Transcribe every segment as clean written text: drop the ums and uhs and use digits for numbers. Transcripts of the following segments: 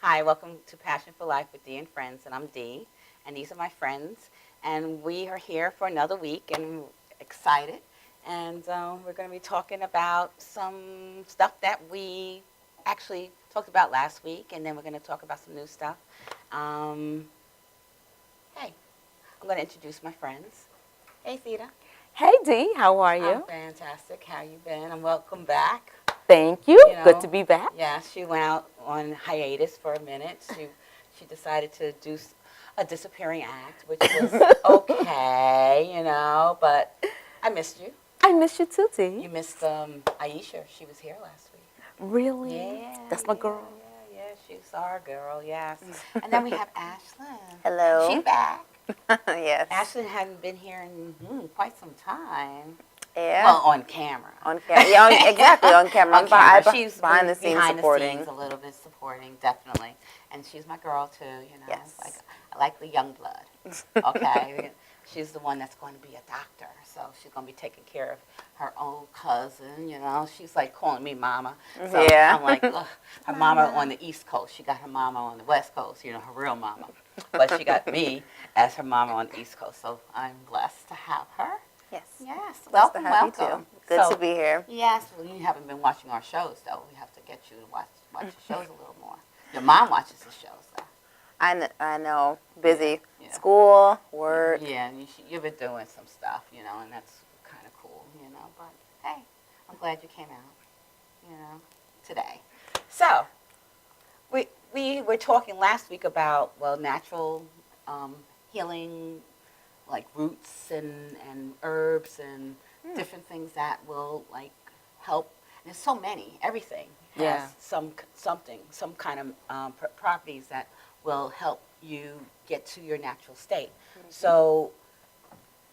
Hi, welcome to Passion for Life with Dee and Friends, and I'm Dee, and these are my friends, and we are here for another week, and we're excited, and we're going to be talking about some stuff that we actually talked about last week, and then we're going to talk about some new stuff. Um, hey, I'm going to introduce my friends. Hey, Theta. Hey Dee, how are you? I'm fantastic. How you been? And welcome back. Thank you. You know, Good to be back. Yeah, she went out on hiatus for a minute. She decided to do a disappearing act, which was okay, but I missed you. I miss you too, Dee. You missed Aisha. She was here last week. Really? Yeah. That's my girl. Yeah, she's our girl, yes. And then we have Ashlyn. Hello. She's back. Yes. Ashlyn hadn't been here in quite some time. Yeah. Well, on camera. On camera. Yeah, exactly, on camera. On camera. She's behind the scenes supporting. Behind the scenes, a little bit supporting, definitely. And she's my girl, too, Yes. I like the young blood, okay? She's the one that's going to be a doctor, so she's going to be taking care of her old cousin, She's like calling me mama. So Yeah. I'm like, ugh. Her mama on the East Coast. She got her mama on the West Coast, her real mama. But she got me as her mama on the East Coast, so I'm blessed to have her. Yes. Yes, Blessed to welcome, have you welcome. too. Good to be here. Yes, well, you haven't been watching our shows, though. We have to get you to watch the shows a little more. Your mom watches the shows, though. I know. Busy. Yeah. School, work. Yeah, and you've been doing some stuff, and that's kind of cool, But, hey, I'm glad you came out, today. So, we were talking last week about, natural healing, like roots and herbs and different things that will help. And there's so many. Everything has some kind of properties that will help you get to your natural state. Mm-hmm. So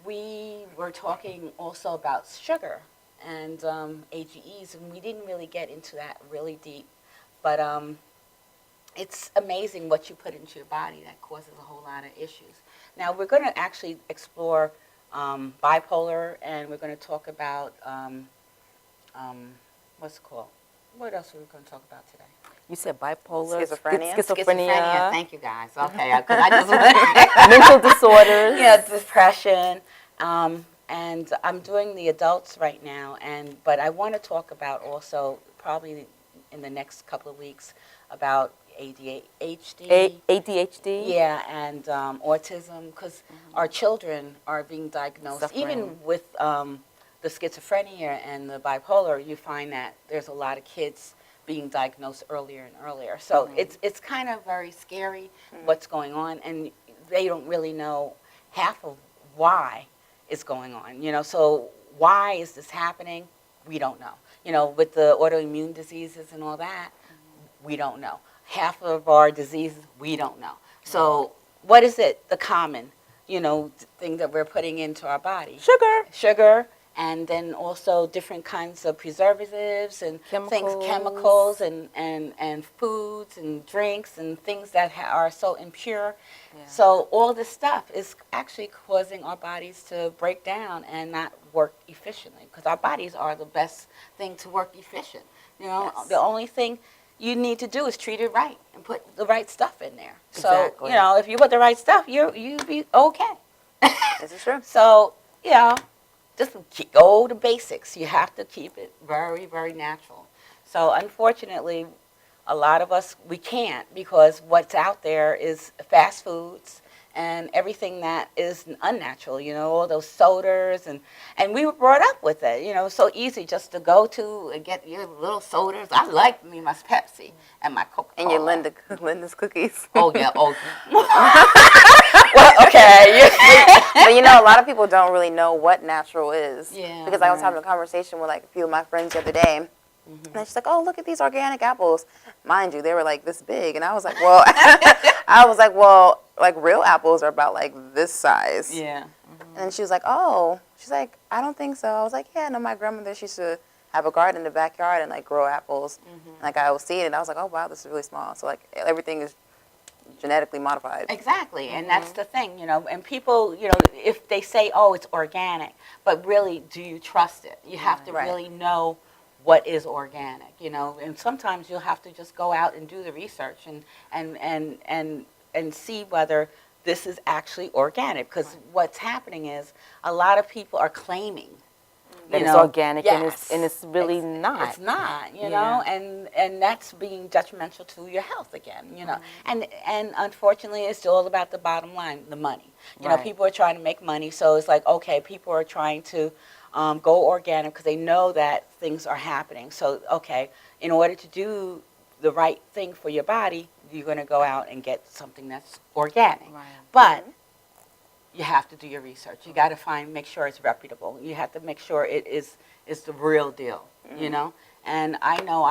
we were talking also about sugar and AGEs, and we didn't really get into that really deep, but it's amazing what you put into your body that causes a whole lot of issues. Now, we're going to actually explore bipolar, and we're going to talk about, what's it called? What else are we going to talk about today? You said bipolar, schizophrenia. Thank you, guys. Okay, because I just mental disorders. Yeah, depression. And I'm doing the adults right now, but I want to talk about also probably in the next couple of weeks about ADHD. ADHD? Yeah, and autism, because our children are being diagnosed. Suffering. Even with the schizophrenia and the bipolar, you find that there's a lot of kids being diagnosed earlier and earlier. So it's kind of very scary what's going on, and they don't really know half of why it's going on. So why is this happening? We don't know. With the autoimmune diseases and all that, we don't know. Half of our diseases, we don't know. So what is it, the common, thing that we're putting into our body? Sugar, and then also different kinds of preservatives and chemicals and foods and drinks and things that are so impure. Yeah. So all this stuff is actually causing our bodies to break down and not work efficiently, because our bodies are the best thing to work efficient. Yes. The only thing you need to do is treat it right and put the right stuff in there. Exactly. So, if you put the right stuff, you be okay. This is true. So, just go to basics. You have to keep it very, very natural. So, unfortunately, a lot of us, we can't, because what's out there is fast foods and everything that is unnatural, all those sodas, and we were brought up with it, so easy just to go to and get your little sodas. I like me my Pepsi and my Coca-Cola. And your Linda's cookies. Oh, yeah, oh. Well, okay. But a lot of people don't really know what natural is. Yeah. Because I was having a conversation with like a few of my friends the other day. And she's like, oh, look at these organic apples. Mind you, they were like this big. And I was like, well, like real apples are about like this size. Yeah. And she was like, oh. She's like, I don't think so. I was like, yeah, no, my grandmother, she used to have a garden in the backyard and like grow apples. And, like I was seeing it and I was like, oh, wow, this is really small. So like everything is genetically modified. Exactly, and that's the thing, and people, if they say, oh, it's organic, but really, do you trust it? You have to really know what is organic, and sometimes you'll have to just go out and do the research and see whether this is actually organic, because what's happening is a lot of people are claiming that it's organic, yes, and it's really not. It's not, and that's being detrimental to your health again, and unfortunately, it's all about the bottom line, the money. People are trying to make money, so it's like, okay, people are trying to go organic because they know that things are happening. So, okay, in order to do the right thing for your body, you're going to go out and get something that's organic. Right. But you have to do your research. You got to make sure it's reputable. You have to make sure it is the real deal, And I know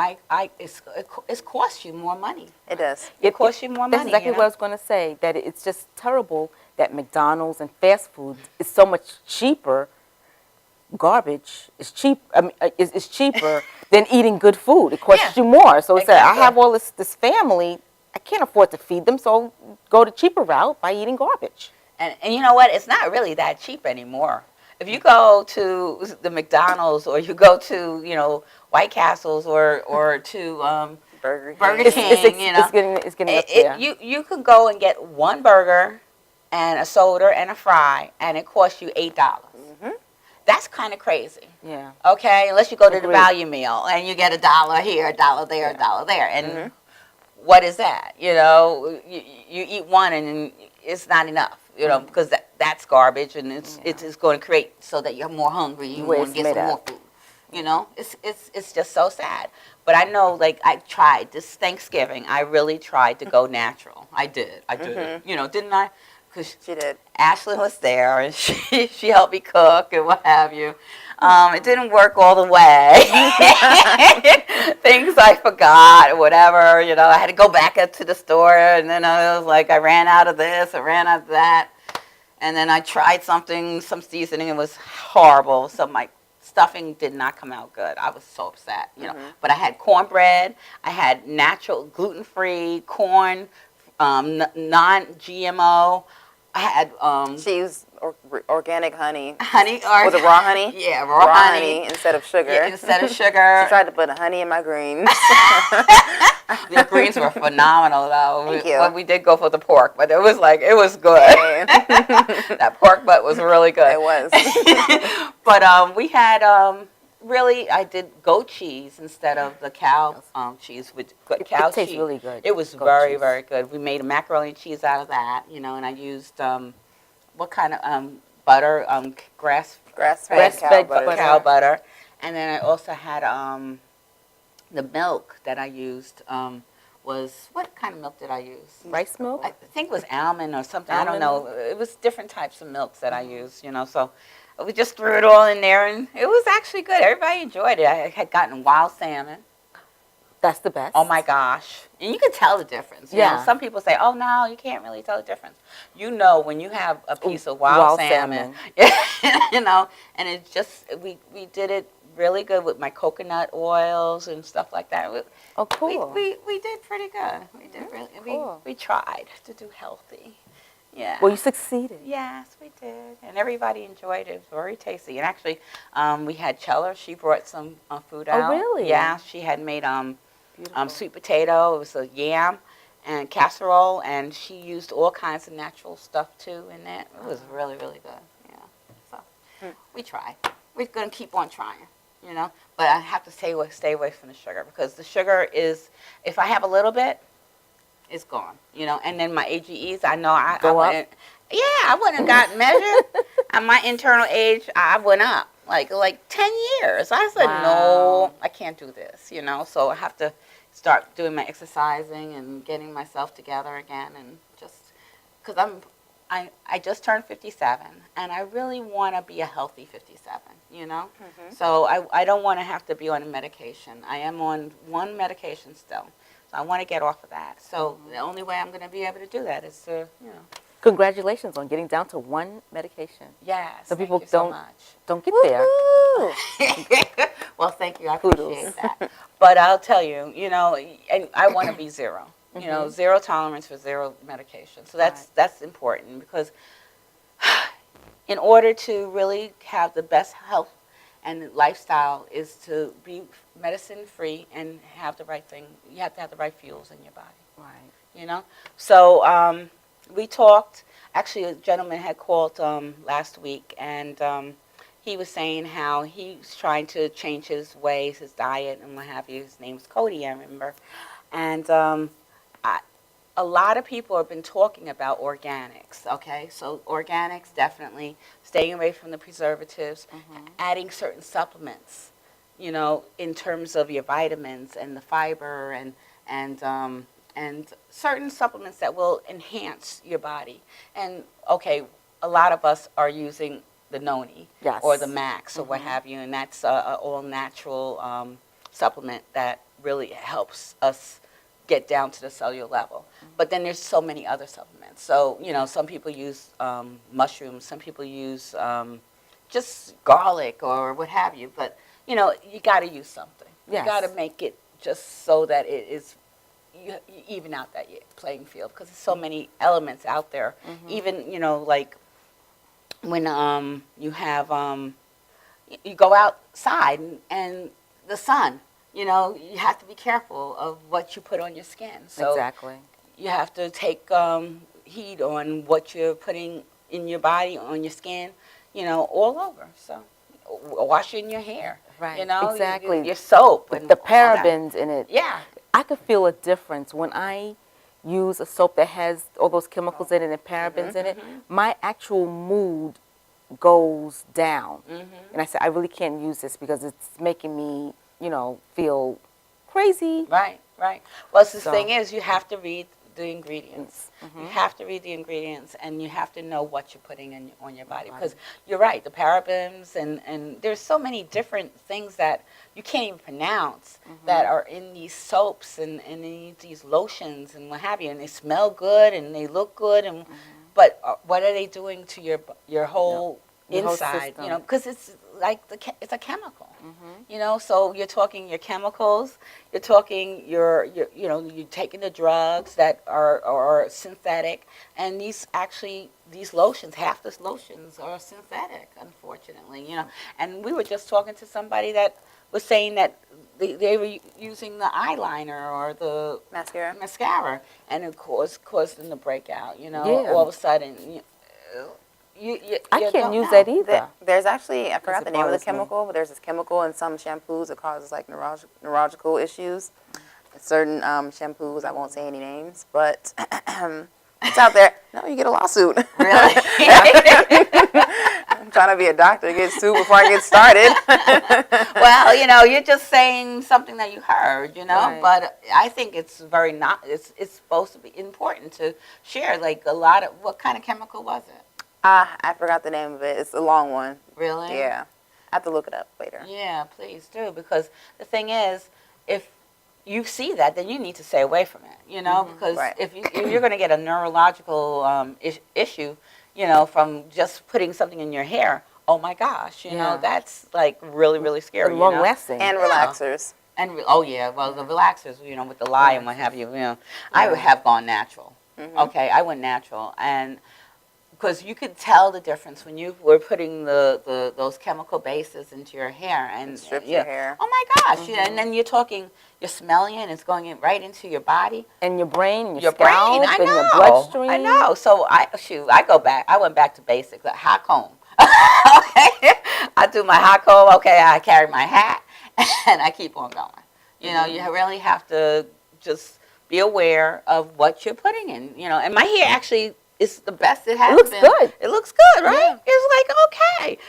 it's cost you more money. It does. It costs you more money. That's exactly what I was going to say, that it's just terrible that McDonald's and fast food is so much cheaper. Garbage is cheap. Is cheaper than eating good food. It costs you more. So it's I have all this family. I can't afford to feed them, so go the cheaper route by eating garbage. And you know what? It's not really that cheap anymore. If you go to the McDonald's or you go to White Castles or to Burger King, it's getting up there. You can go and get one burger and a soda and a fry, and it costs you $8. That's kind of crazy. Yeah. Okay, unless you go to the Agreed. value meal and you get $1 here, $1 there, $1 there, and what is that? You eat one and it's not enough. Because that's garbage, and it's going to create so that you're more hungry. You want to get some more food. It's just so sad. But I know, like, I tried this Thanksgiving. I really tried to go natural. I did. Didn't I? Because she did. Ashley was there, and she helped me cook and what have you. It didn't work all the way. Things I forgot or whatever, I had to go back up to the store, and then I was like, I ran out of this, I ran out of that. And then I tried some seasoning, it was horrible. So my stuffing did not come out good. I was so upset, But I had cornbread, I had natural gluten-free corn, non-GMO. I had she used organic honey. Honey, was it raw honey? Yeah, raw honey instead of sugar. Yeah, instead of sugar. She tried to put honey in my greens. The greens were phenomenal, though. Thank you. Well, we did go for the pork, but it was good. Hey. That pork butt was really good. It was. But we had really, I did goat cheese instead of the cow cheese. With cow it tastes cheese. really good. It was very, very good. We made a macaroni and cheese out of that, and I used what kind of butter? Grass-fed cow butter. And then I also had the milk that I used was, what kind of milk did I use? Rice milk? I think it was almond or something. I don't Almond know. It was different types of milks that I used, so we just threw it all in there, and it was actually good. Everybody enjoyed it. I had gotten wild salmon. That's the best. Oh, my gosh. And you can tell the difference. You know, some people say, oh, no, you can't really tell the difference. When you have a piece of wild salmon. And it's just, we did it really good with my coconut oils and stuff like that. Oh, cool. We did pretty good. We did really. Cool. We tried to do healthy. Yeah. Well, you succeeded. Yes, we did, and everybody enjoyed it. It was very tasty. And actually, we had Chella. She brought some food out. Oh, really? Yeah, she had made sweet potato. It was a yam and casserole, and she used all kinds of natural stuff too in that. It was really, really good. Yeah. So we tried. We're gonna keep on trying. But I have to stay away from the sugar, because the sugar is, if I have a little bit, it's gone. And then my AGEs, I know I Go up? went, yeah, I wouldn't have gotten measured. And my internal age, I went up like 10 years. I said, Wow. no, I can't do this, So I have to start doing my exercising and getting myself together again, and just because I just turned 57, and I really want to be a healthy 57, So I don't want to have to be on a medication. I am on one medication still, so I want to get off of that. So the only way I'm going to be able to do that is to, Congratulations on getting down to one medication. yes. Some Thank people you so much. don't get there. Woo-hoo. Well, thank you. I Kudos. appreciate that. But I'll tell you, and I want to be zero. Zero tolerance for zero medication. So that's important, because in order to really have the best health and lifestyle is to be medicine free and have the right thing. You have to have the right fuels in your body. Right. So we talked. Actually, a gentleman had called last week, and he was saying how he's trying to change his ways, his diet, and what have you. His name's Cody, I remember. And a lot of people have been talking about organics, okay? So organics, definitely. Staying away from the preservatives, adding certain supplements, in terms of your vitamins and the fiber and certain supplements that will enhance your body. And, okay, a lot of us are using the Noni Yes. or the Max or what have you, and that's an all-natural supplement that really helps us get down to the cellular level. But then there's so many other supplements. So, some people use mushrooms, some people use just garlic or what have you. But, you got to use something. Yes. You got to make it just so that it is, you even out that playing field, because there's so many elements out there. Even, like when you have, you go outside and the sun, you have to be careful of what you put on your skin. So Exactly. you have to take heed on what you're putting in your body, on your skin, all over. So washing your hair, Right. Exactly. Your soap. And The all that. parabens in it. Yeah. I could feel a difference when I use a soap that has all those chemicals in it and parabens in it. My actual mood goes down. And I said, I really can't use this because it's making me, feel crazy. Right. Well, the So- thing is, you have to read the ingredients. You have to read the ingredients, and you have to know what you're putting on your body. Because you're right, the parabens, and there's so many different things that you can't even pronounce that are in these soaps and in these lotions and what have you. And they smell good and they look good, and but what are they doing to your whole Your whole inside? system. Because it's like it's a chemical. So you're talking your chemicals, you're talking you're taking the drugs that are synthetic, and these lotions, half the lotions are synthetic, unfortunately, And we were just talking to somebody that was saying that they were using the eyeliner or the mascara, and it caused them to break out, Yeah. all of a sudden. I you can't don't use know. that either. There's actually, I forgot it the name of the bothers me. chemical, but there's this chemical in some shampoos that causes like neurological issues. Certain shampoos, I won't say any names, but it's out there. No, you get a lawsuit. Really? I'm trying to be a doctor, get sued before I get started. Well, you're just saying something that you heard, Right. But I think it's it's supposed to be important to share, like what kind of chemical was it? I forgot the name of it. It's a long one. Really? Yeah. I have to look it up later. Yeah, please do, because the thing is, if you see that, then you need to stay away from it, because Right. if you're going to get a neurological issue, from just putting something in your hair, oh my gosh, Yeah. that's like really, really scary. Long lasting. And relaxers. And the relaxers, with the lye and what have you, I would have gone natural. Okay, I went natural, and because you could tell the difference when you were putting those chemical bases into your hair and Strips your hair. Oh my gosh! Yeah, and then you're smelling it, and it's going right into your body, And your brain, your scalp, brain. I and know. your bloodstream. I know. So I went back to basics, like hot comb. Okay, I do my hot comb. Okay, I carry my hat, and I keep on going. You really have to just be aware of what you're putting in, and my hair actually is the best it has looks been. good. It looks good, right? It's like, okay.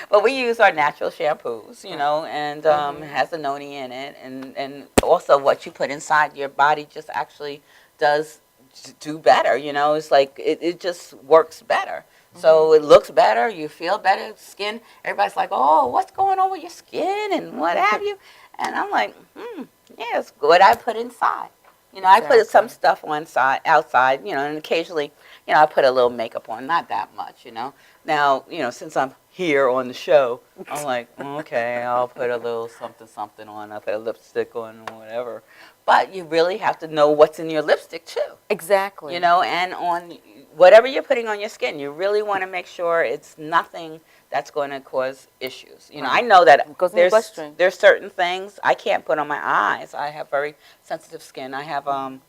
But we use our natural shampoos, and it has the noni in it. And also what you put inside your body just actually does do better, It's like it just works better. So it looks better, you feel better, skin. Everybody's like, oh, what's going on with your skin and what have you? And I'm like, yeah, it's what I put inside. I put some stuff outside, and occasionally, I put a little makeup on, not that much, Now, since I'm here on the show, I'm like, okay, I'll put a little something on. I'll put a lipstick on or whatever. But you really have to know what's in your lipstick, too. Exactly. And on whatever you're putting on your skin, you really want to make sure it's nothing that's going to cause issues. I know that Goes in the bloodstream. there's certain things I can't put on my eyes. I have very sensitive skin. I have I've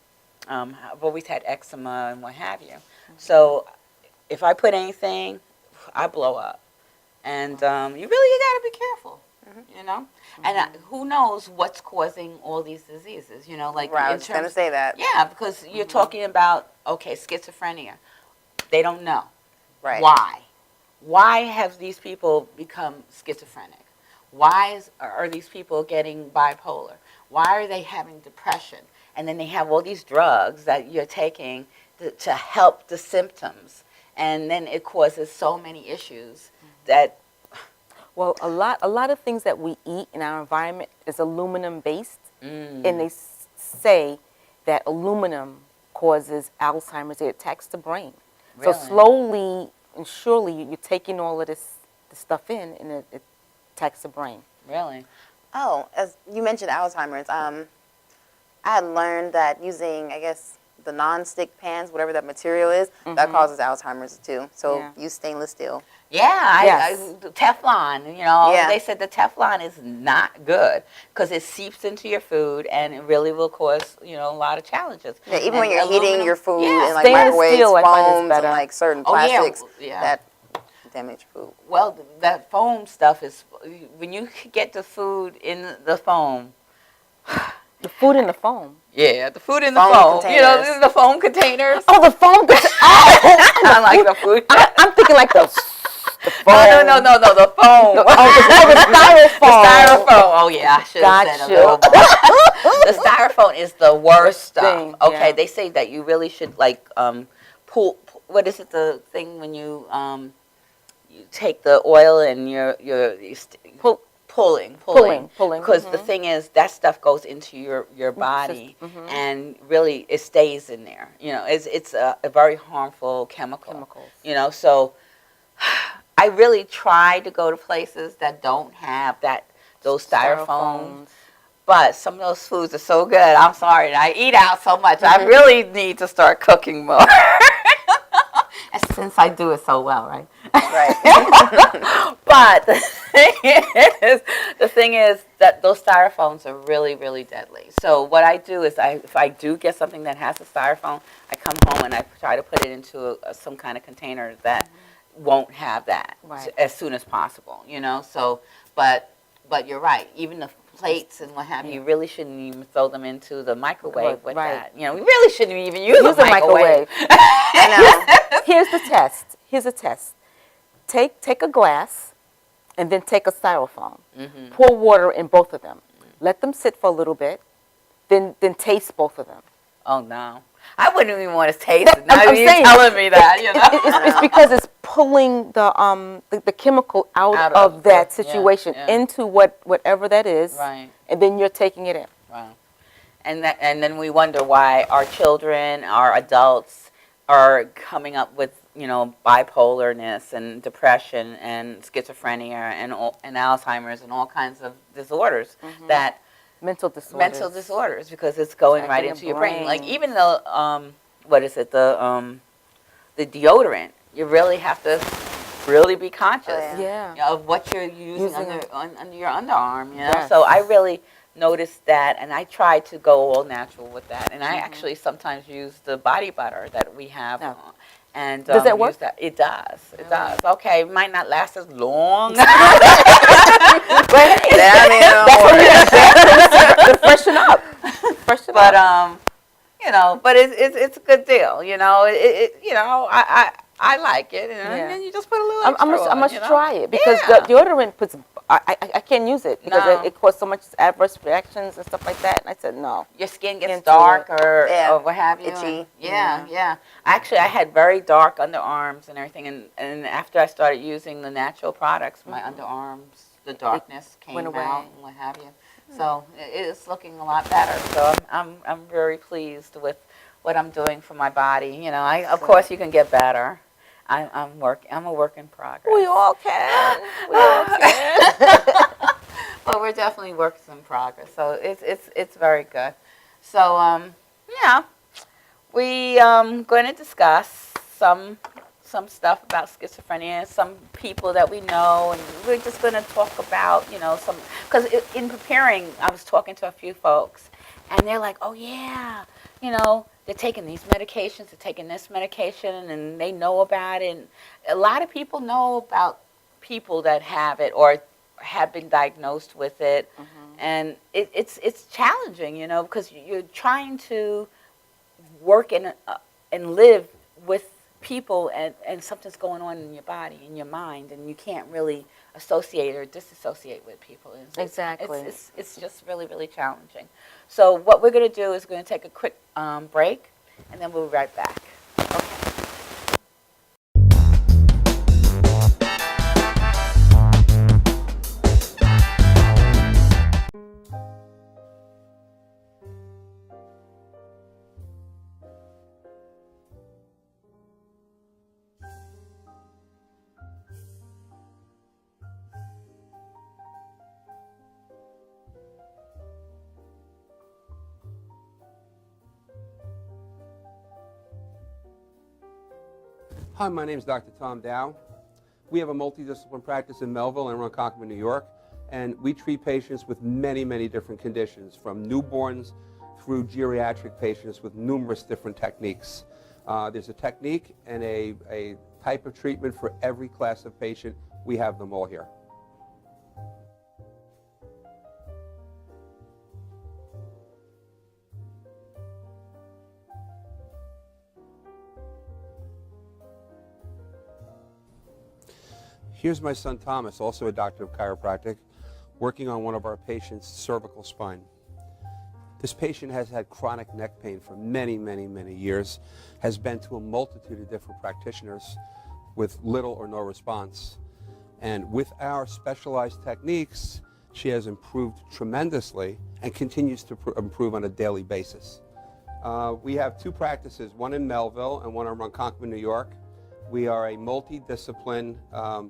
always had eczema and what have you. So if I put anything, I blow up. And you got to be careful, And who knows what's causing all these diseases, like Right, I was going to say that. Yeah, because you're talking about, schizophrenia. They don't know. Right. Why? Why have these people become schizophrenic? Why are these people getting bipolar? Why are they having depression? And then they have all these drugs that you're taking to help the symptoms. And then it causes so many issues that... Well, a lot of things that we eat in our environment is aluminum based, and they say that aluminum causes Alzheimer's. It attacks the brain. Really? So slowly and surely you're taking all of this stuff in, and it attacks the brain. Really? Oh, as you mentioned Alzheimer's, I had learned that using, I guess, the non-stick pans, whatever that material is, that causes Alzheimer's too. So use stainless steel. Yeah, Yes. Teflon, Yeah. They said the Teflon is not good because it seeps into your food and it really will cause, a lot of challenges. Yeah, even And when you're heating your food yeah, and like stainless microwaves, steel, I find is foams, and better. like certain Oh, yeah, plastics yeah. that damage food. Well, that foam stuff is, when you get the food in the foam, The food in the foam. yeah, the food in the Foam foam, containers. the foam containers. Oh, the foam. I like the food. I'm thinking like the foam. No, the foam. the styrofoam. The styrofoam. Oh yeah, I should have said a Gotcha. little more. The styrofoam is the worst stuff. thing, Okay, yeah. they say that you really should pull. What is it? The thing when you take the oil and pulling. Because the thing is, that stuff goes into your body, and really it stays in there. It's a very harmful chemical. Chemicals. So I really try to go to places that don't have those styrofoams. But some of those foods are so good. I'm sorry, I eat out so much. I really need to start cooking more. Since I do it so well, right? Right. But the thing is that those styrofoams are really, really deadly. So what I do is, if I do get something that has a styrofoam, I come home and I try to put it into some kind of container that won't have that as soon as possible. So, but you're right. Even the plates and what have you, really shouldn't even throw them into the microwave with that. We really shouldn't even use a microwave. I know. Here's the test. Here's a test. Take a glass, and then take a styrofoam. Pour water in both of them. Let them sit for a little bit. Then taste both of them. Oh no, I wouldn't even want to taste it. Now I'm you're saying, telling me that. It's because it's pulling the chemical out of that situation into whatever that is, Right. and then you're taking it in. Wow. And then we wonder why our children, our adults, are coming up with bipolarness and depression and schizophrenia and Alzheimer's and all kinds of disorders that Mental disorders. mental disorders, because it's going It's right acting into the your brain. brain. Like even the the deodorant, you really have to really be conscious Oh, Yeah. of what you're using under your underarm. Yes. So I really noticed that, and I try to go all natural with that. And I actually sometimes use the body butter that we have. No. And Does that work? use that. It does. It does. Okay, it might not last as long. But hey, To freshen up. Freshen but but it's a good deal. I like it, and then you just put a little extra I on, must try it because Yeah. the deodorant puts. I can't use it because No. it caused so much adverse reactions and stuff like that. And I said no. Your skin gets Can't do dark it. or what have you. Itchy. Yeah. Actually, I had very dark underarms and everything, and after I started using the natural products, my underarms, the darkness came went away. out and what have you. So it's looking a lot better. So I'm very pleased with what I'm doing for my body. Of course you can get better. I'm a work in progress. We all can. We all can. Well, we're definitely works in progress, so it's very good. So we going to discuss some stuff about schizophrenia, some people that we know, and we're just going to talk about some, because in preparing, I was talking to a few folks, and they're like, oh yeah, they're taking these medications, they're taking this medication, and they know about it. And a lot of people know about people that have it or have been diagnosed with it, and it's challenging, because you're trying to work and live with people, and something's going on in your body, in your mind, and you can't really associate or disassociate with people. Exactly. It's just really, really challenging. So what we're going to do is we're going to take a quick break, and then we'll be right back. Okay. Hi, my name is Dr. Tom Dow. We have a multidiscipline practice in Melville and Ronkonkoma, New York, and we treat patients with many, many different conditions, from newborns through geriatric patients with numerous different techniques. There's a technique and a type of treatment for every class of patient. We have them all here. Here's my son Thomas, also a doctor of chiropractic, working on one of our patients' cervical spine. This patient has had chronic neck pain for many, many, many years, has been to a multitude of different practitioners with little or no response. And with our specialized techniques, she has improved tremendously and continues to improve on a daily basis. We have two practices, one in Melville and one in Ronkonkoma, New York. We are a multidiscipline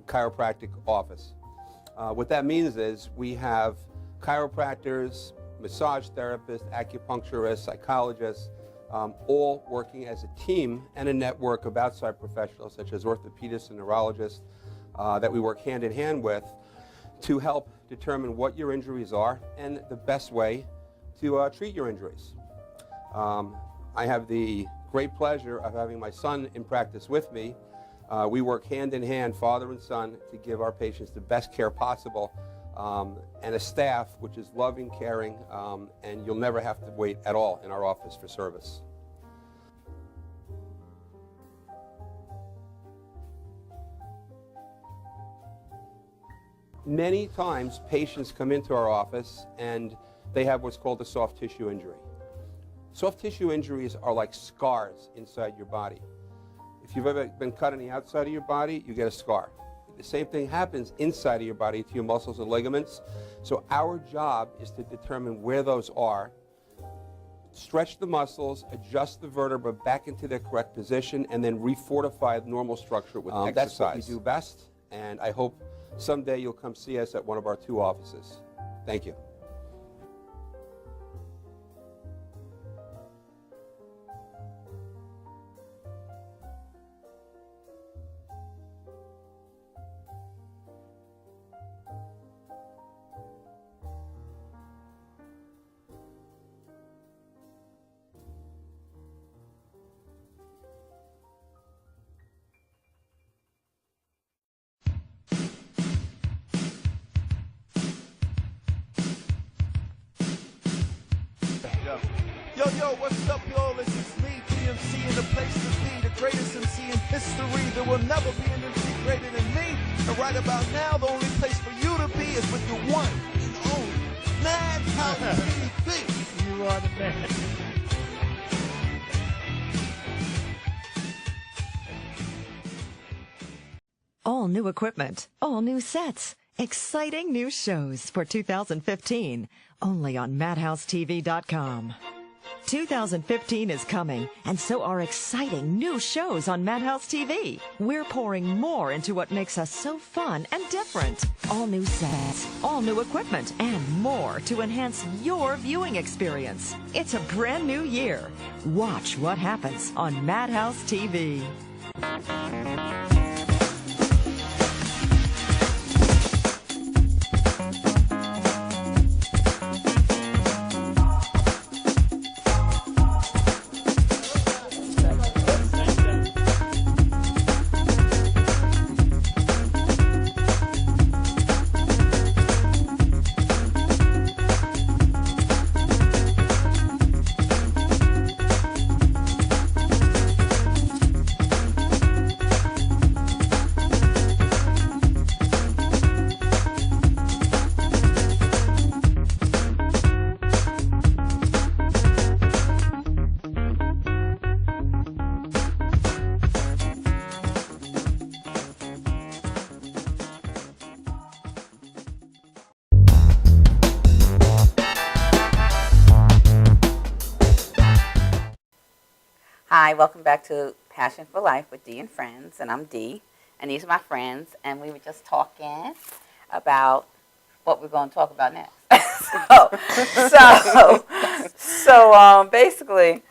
chiropractic office. What that means is we have chiropractors, massage therapists, acupuncturists, psychologists, all working as a team and a network of outside professionals such as orthopedists and neurologists that we work hand in hand with to help determine what your injuries are and the best way to treat your injuries. I have the great pleasure of having my son in practice with me. We work hand in hand, father and son, to give our patients the best care possible, and a staff which is loving, caring, and you'll never have to wait at all in our office for service. Many times patients come into our office and they have what's called a soft tissue injury. Soft tissue injuries are like scars inside your body. If you've ever been cut on the outside of your body, you get a scar. The same thing happens inside of your body to your muscles and ligaments. So our job is to determine where those are, stretch the muscles, adjust the vertebra back into their correct position, and then refortify the normal structure with exercise. That's what we do best, and I hope someday you'll come see us at one of our two offices. Thank you. Yo, what's up, y'all? This is me, DMC, in the place to be, the greatest MC in history. There will never be an MC greater than me. And right about now, the only place for you to be is with your one and only Madhouse TV. You are the man. All new equipment, all new sets, exciting new shows for 2015, only on MadhouseTV.com. 2015 is coming, and so are exciting new shows on Madhouse TV. We're pouring more into what makes us so fun and different. All new sets, all new equipment, and more to enhance your viewing experience. It's a brand new year. Watch what happens on Madhouse TV. Hi, welcome back to Passion for Life with Dee and Friends, and I'm Dee, and these are my friends, and we were just talking about what we're going to talk about next. Basically,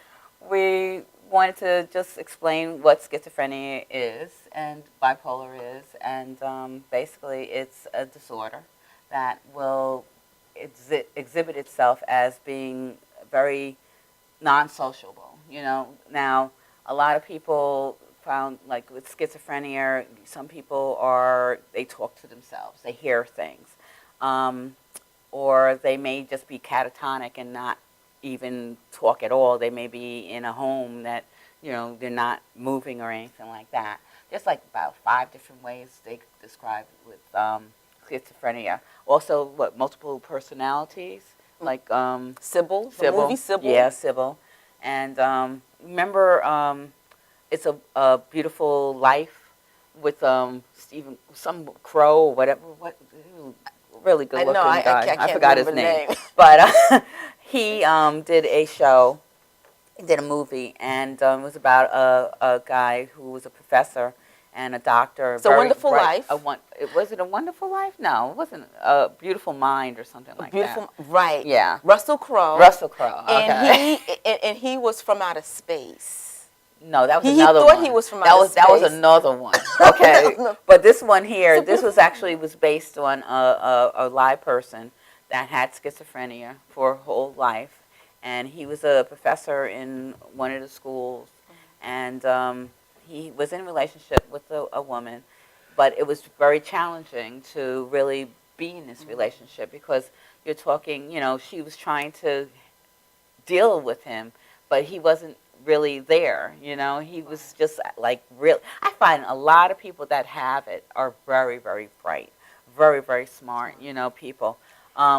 we wanted to just explain what schizophrenia is and bipolar is, and basically it's a disorder that will exhibit itself as being very non-sociable. You know, now a lot of people found, like with schizophrenia, some people they talk to themselves, they hear things, or they may just be catatonic and not even talk at all. They may be in a home that, you know, they're not moving or anything like that. There's like about 5 different ways they describe it with schizophrenia. Also, multiple personalities, like Sybil, the Sybil. movie Sybil. Yeah, Sybil. And remember, It's a Beautiful Life with Stephen, some Crow or whatever. Really good looking guy. I forgot his name. But he did a show, did a movie, and it was about a guy who was a professor and a doctor. It's a Wonderful Life. Was it A Wonderful Life? No, it wasn't. A Beautiful Mind or something like that. Right. Yeah. Russell Crowe. Russell Crowe. And Okay. he was from outer space. No, that was He another thought one. he was from that outer was That was space. another one. Okay. But this one here, this was based on a live person that had schizophrenia for her whole life, and he was a professor in one of the schools, and he was in a relationship with a woman, but it was very challenging to really be in this relationship because you're talking, you know, she was trying to deal with him, but he wasn't really there, you know. He was just like real. I find a lot of people that have it are very, very bright, very, very smart, you know, people.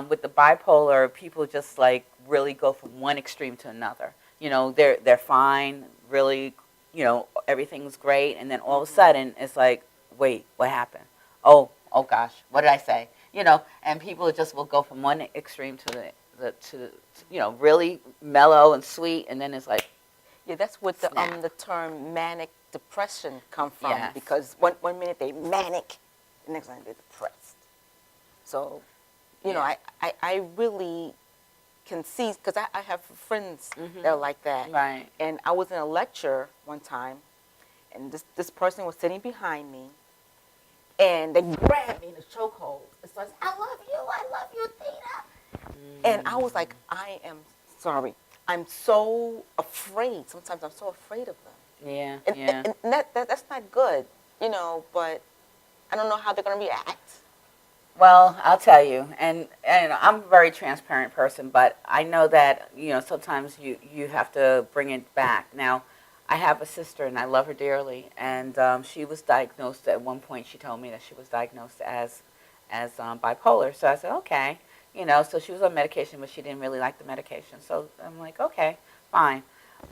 With the bipolar, people just like really go from one extreme to another. You know, they're fine, really, you know, everything's great, and then all of a sudden it's like, wait, what happened? Oh gosh, what did I say? You know, and people just will go from one extreme to the you know, really mellow and sweet, and then it's like, Yeah, that's what Snap. the term manic depression come from. Yes. Because one minute they manic, the next minute they're depressed. So, you know, I really can see, because I have friends that are like that. right. And I was in a lecture one time, and this person was sitting behind me, and they grabbed me in a chokehold. And started, I love you, Tina. And I was like, I am sorry. I'm so afraid. Sometimes I'm so afraid of them. Yeah, And, yeah. and that's not good, you know, but I don't know how they're going to react. Well, I'll tell you, and I'm a very transparent person, but I know that sometimes you have to bring it back. Now, I have a sister, and I love her dearly, and she was diagnosed at one point. She told me that she was diagnosed as bipolar. So I said, okay, So she was on medication, but she didn't really like the medication. So I'm like, okay, fine.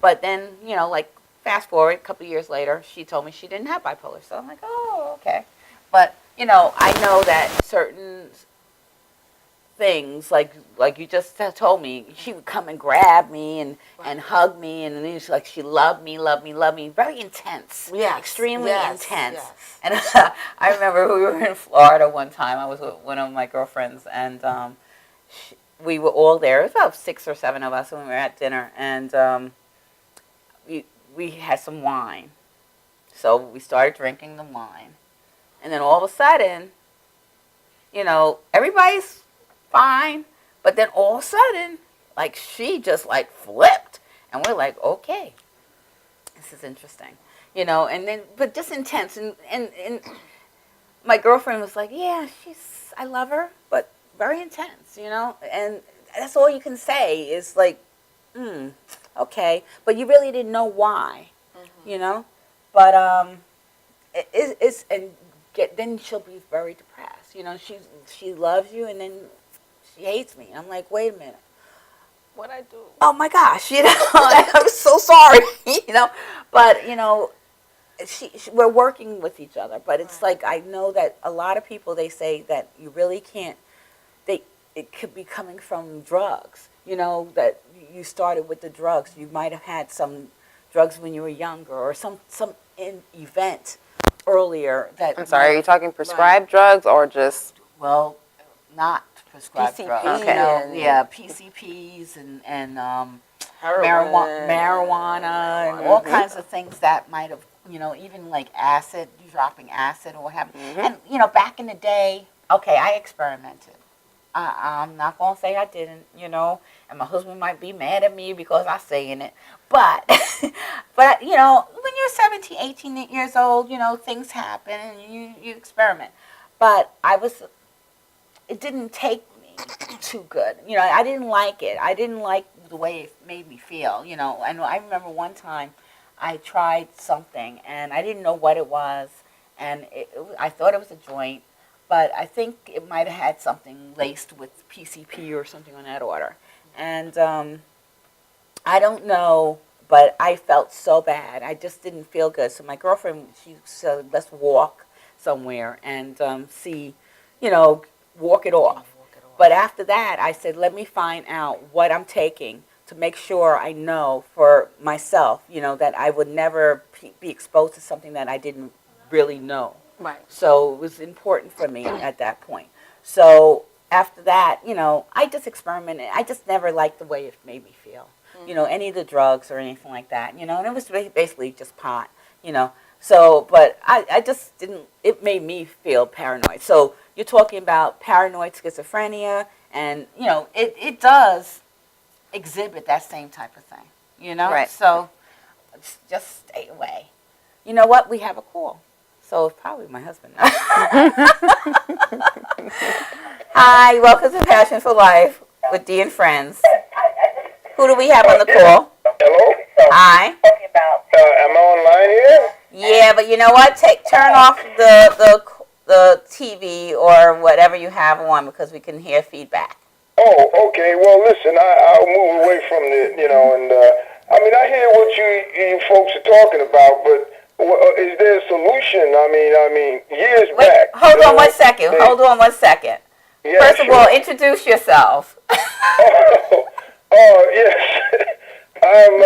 But then, like fast forward a couple of years later, she told me she didn't have bipolar. So I'm like, oh, okay. But I know that certain things, like you just told me, she would come and grab me and hug me, and then she loved me, very intense, extremely intense. Yes. And I remember we were in Florida one time. I was with one of my girlfriends, and we were all there. It was about 6 or 7 of us, and we were at dinner, and we had some wine. So we started drinking the wine. And then all of a sudden, everybody's fine. But then all of a sudden, she just flipped. And we're like, okay, this is interesting. And then, but just intense. And my girlfriend was like, yeah, I love her, but very intense, And that's all you can say is okay. But you really didn't know why, But then she'll be very depressed. She loves you, and then she hates me. I'm like, wait a minute. What I do? Oh my gosh, I'm so sorry, But we're working with each other. But it's I know that a lot of people, they say that you really can't. It could be coming from drugs. That you started with the drugs. You might have had some drugs when you were younger, or some event earlier that. I'm sorry, are you talking prescribed drugs or just? Well, not prescribed PCP drugs. and- PCPs and Heroin. marijuana and all kinds of things that might have, even like acid, dropping acid or what have you. And, back in the day, okay, I experimented. I'm not going to say I didn't, and my husband might be mad at me because I'm saying it. But, when you're 17, 18 years old, things happen and you experiment. But it didn't take me too good. I didn't like it. I didn't like the way it made me feel, And I remember one time I tried something and I didn't know what it was. And I thought it was a joint. But I think it might have had something laced with PCP or something on that order. And I don't know, but I felt so bad. I just didn't feel good. So my girlfriend, she said, let's walk somewhere and walk it off. But after that, I said, let me find out what I'm taking to make sure I know for myself, that I would never be exposed to something that I didn't really know. Right. So it was important for me at that point. So after that, I just experimented. I just never liked the way it made me feel. Any of the drugs or anything like that, and it was basically just pot, So, but I just didn't, it made me feel paranoid. So you're talking about paranoid schizophrenia, and, it does exhibit that same type of thing, Right. So just stay away. You know what? We have a call. So it's probably my husband. Hi, welcome to Passion for Life with Dee and Friends. Who do we have on the call? Hello? Hi. Am I online here? Yeah, but you know what? Turn off the TV or whatever you have on because we can hear feedback. Oh, okay. Well, listen, I'll move away from the, and I hear what you folks are talking about, but is there a solution? I mean, years Wait, back. hold on 1 second. Hold on 1 second. Yeah, First of sure. all, introduce yourself. Oh, yes. I'm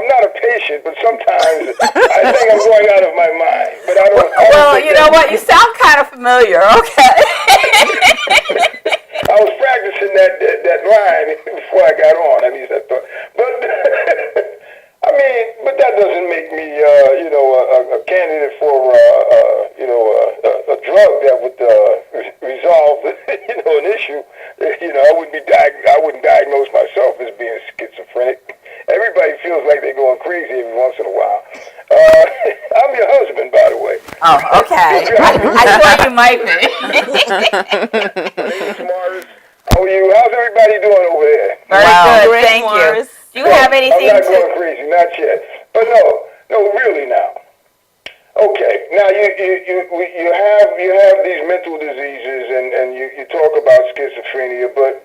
not a patient, but sometimes I think I'm going out of my mind. But I don't. Well, you know what? You sound kind of familiar. Okay. I was practicing that line before I got on. At least I thought. But but that doesn't make me, a candidate for, a drug that would resolve, an issue. I wouldn't diagnose myself as being schizophrenic. Everybody feels like they're going crazy every once in a while. I'm your husband, by the way. Oh, okay. I thought you might be. Ladies Morris, how are you? How's everybody doing over there? Very Wow. good, Great, thank Morris. you. Do you have I'm anything not to? going crazy, not yet. But no, really now. Okay, now you have these mental diseases, and you talk about schizophrenia, but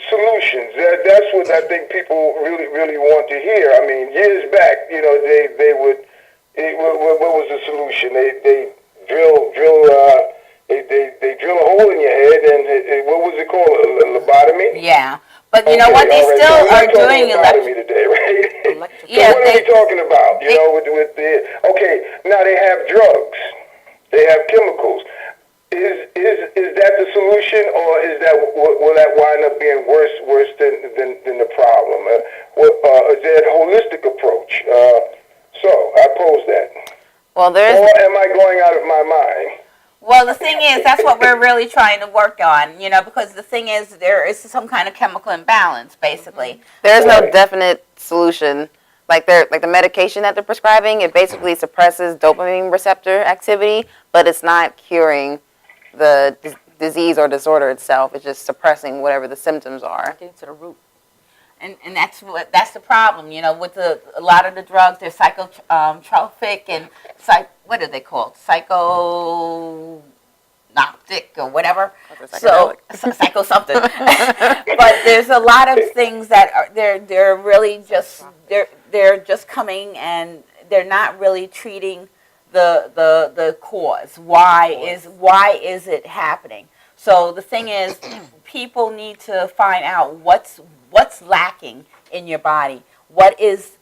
solutions. That's what I think people really want to hear. I mean, years back, they would. What was the solution? They drill they drill a hole in your head, and what was it called? A lobotomy. Yeah, but you know what? They all right, still so we're are not talking doing lobotomy today, right? Yeah, So what are we talking about? With the okay, now they have drugs, they have chemicals. Is that the solution, or will that wind up being worse than the problem? Is there a holistic approach? So I pose that. Well, Or there's am I going out of my mind? Well, the thing is, that's what we're really trying to work on, because the thing is, there is some kind of chemical imbalance, basically. there's no definite solution. Like the medication that they're prescribing, it basically suppresses dopamine receptor activity, but it's not curing the disease or disorder itself. It's just suppressing whatever the symptoms are. Getting to the root. And that's the problem, with a lot of the drugs, they're psychotropic and what are they called? Psychonoptic or whatever. So psycho something. But there's a lot of things that are they're really just they're just coming, and they're not really treating the cause. Why is it happening? So the thing is, people need to find out what's lacking in your body. What is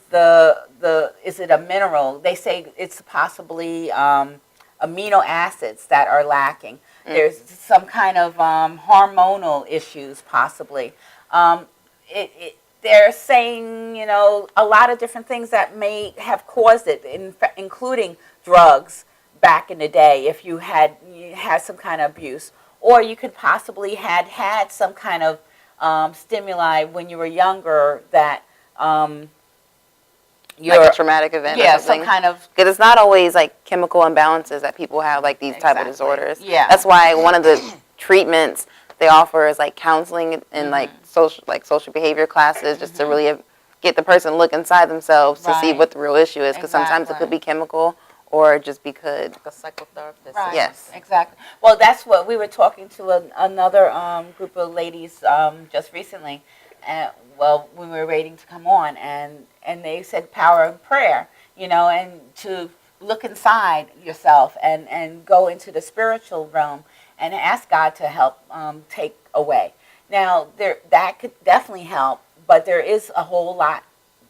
the is it a mineral? They say it's possibly amino acids that are lacking. There's some kind of hormonal issues possibly. They're saying, a lot of different things that may have caused it, including drugs back in the day, if you had some kind of abuse. Or you could possibly had some kind of stimuli when you were younger that Like a traumatic event or yeah, something. some kind of Because it's not always like chemical imbalances that people have, like these type of Exactly. disorders. Yeah. That's why one of the treatments they offer is like counseling and like social behavior classes, just to really get the person to look inside themselves to see Right. what the real issue is. Because sometimes it Exactly. could be chemical, or just be could. Like a psychotherapist. Right. Yes. Exactly. Well, that's what we were talking to another group of ladies just recently. Well, we were waiting to come on, and they said power of prayer, and to look inside yourself and go into the spiritual realm and ask God to help take away. Now, that could definitely help, but there is a whole lot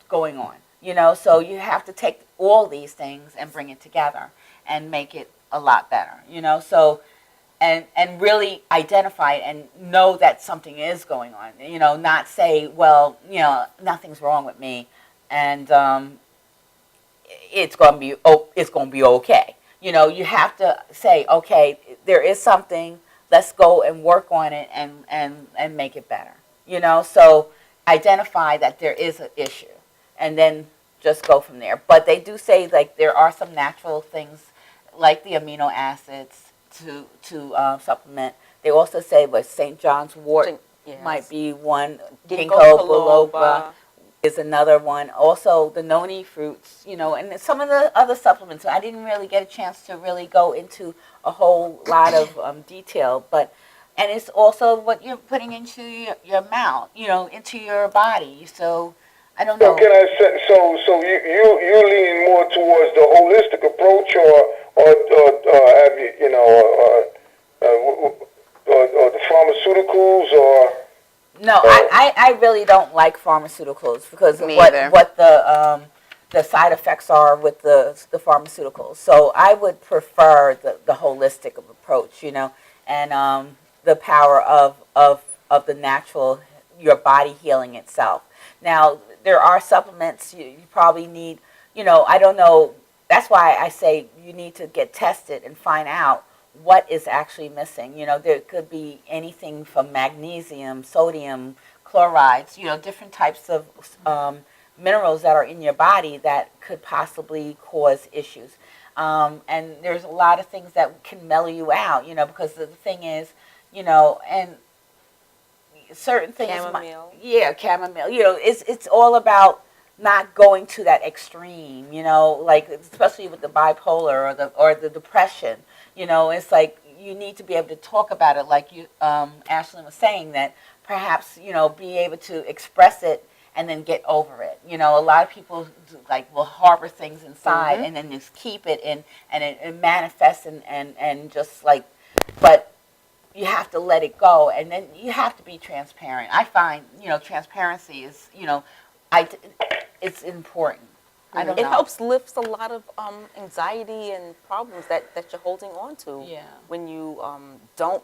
going on, so you have to take all these things and bring it together and make it a lot better, so and really identify it and know that something is going on, not say, well, nothing's wrong with me and it's going to be okay. You have to say, okay, there is something, let's go and work on it and make it better. So identify that there is an issue and then just go from there. But they do say like there are some natural things like the amino acids to supplement. They also say St. John's wort Yes. might be one. Ginkgo Ginkgo biloba. biloba is another one. Also the noni fruits, and some of the other supplements. I didn't really get a chance to really go into a whole lot of detail, and it's also what you're putting into your mouth, into your body. So I don't know. So can I say, so you lean more towards the holistic approach, or have you, or the pharmaceuticals, or No, I really don't like pharmaceuticals because of Me what either. what the side effects are with the pharmaceuticals. So I would prefer the holistic approach, and the power of the natural, your body healing itself. Now there are supplements you probably need. I don't know. That's why I say you need to get tested and find out what is actually missing. There could be anything from magnesium, sodium, chlorides, different types of minerals that are in your body that could possibly cause issues. And there's a lot of things that can mellow you out, because the thing is, and certain things. Chamomile. Chamomile. It's all about not going to that extreme. Like especially with the bipolar or the depression. It's like you need to be able to talk about it, like you, Ashlyn was saying, that perhaps be able to express it and then get over it. A lot of people will harbor things inside and then just keep it and it manifests and just but you have to let it go, and then you have to be transparent. I find transparency is it's important. I don't It know. helps lifts a lot of anxiety and problems that you're holding on to. Yeah. When you don't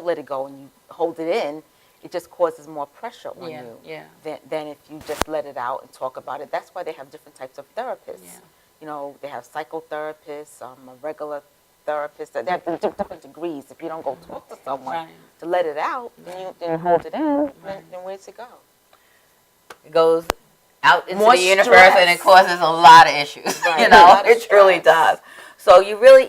let it go and you hold it in, it just causes more pressure on Yeah, you yeah. than if you just let it out and talk about it. That's why they have different types of therapists. Yeah. They have psychotherapists, a regular therapist. They have different degrees. If you don't go talk to someone Right. to let it out, then you hold it in, then where's it go? It goes out into More the universe stress. and it causes a lot of issues. Right. A lot of It truly stress. does. So you really,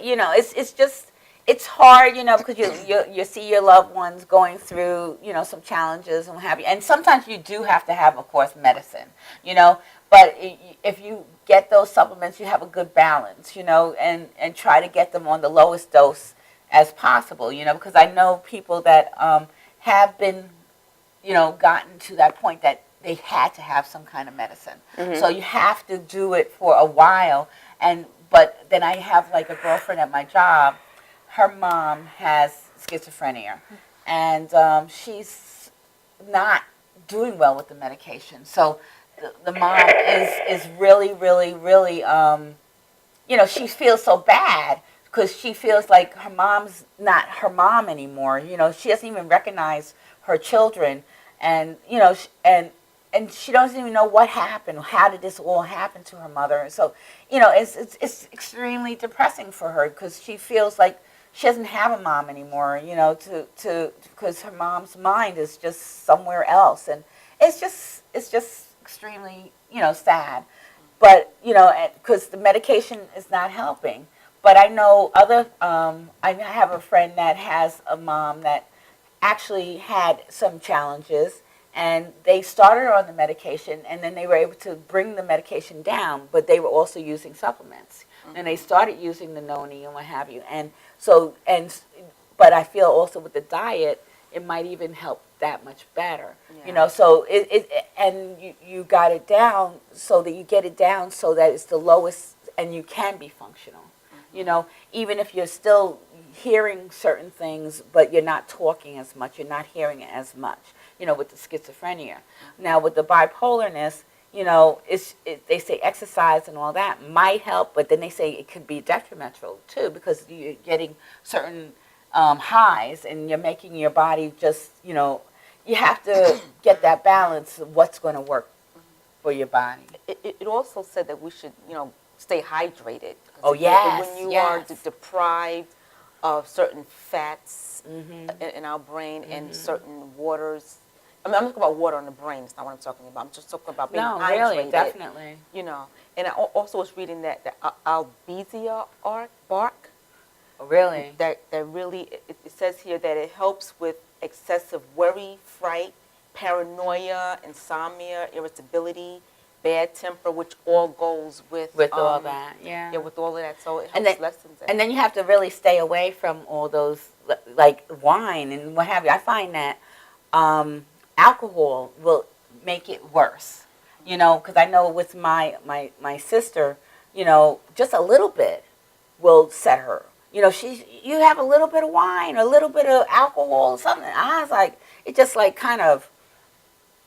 it's hard, because you see your loved ones going through, some challenges and what have you. And sometimes you do have to have, of course, medicine, But if you get those supplements, you have a good balance, and try to get them on the lowest dose as possible, because I know people that have been, gotten to that point that they had to have some kind of medicine. So you have to do it for a while. But then I have a girlfriend at my job. Her mom has schizophrenia, and she's not doing well with the medication. So the mom is really, really, really, she feels so bad because she feels like her mom's not her mom anymore. She doesn't even recognize her children, and and she doesn't even know what happened. How did this all happen to her mother? And so, it's extremely depressing for her because she feels like she doesn't have a mom anymore. Because her mom's mind is just somewhere else, and it's just extremely sad. But because the medication is not helping. But I know I have a friend that has a mom that actually had some challenges. And they started on the medication, and then they were able to bring the medication down, but they were also using supplements. And they started using the noni and what have you. But I feel also with the diet, it might even help that much better. Yeah. So you got it down so that you get it down so that it's the lowest and you can be functional. Even if you're still hearing certain things, but you're not talking as much, you're not hearing it as much. With the schizophrenia. Now, with the bipolarness, they say exercise and all that might help, but then they say it could be detrimental too because you're getting certain highs and you're making your body just, you have to get that balance of what's going to work for your body. It also said that we should, stay hydrated. Oh, yes, When you yes. are deprived of certain fats in our brain and certain waters. I'm talking about water in the brain. It's not what I'm talking about. I'm just talking about being hydrated. No, really, definitely. And I also was reading that the albizia bark. Oh, really? That really, it says here that it helps with excessive worry, fright, paranoia, insomnia, irritability, bad temper, which all goes with all that, yeah. Yeah, with all of that. So it And helps then- lessen that. And then you have to really stay away from all those, like wine and what have you. I find that alcohol will make it worse, because I know with my sister, just a little bit will set her. You have a little bit of wine, a little bit of alcohol or something. I was like, it just kind of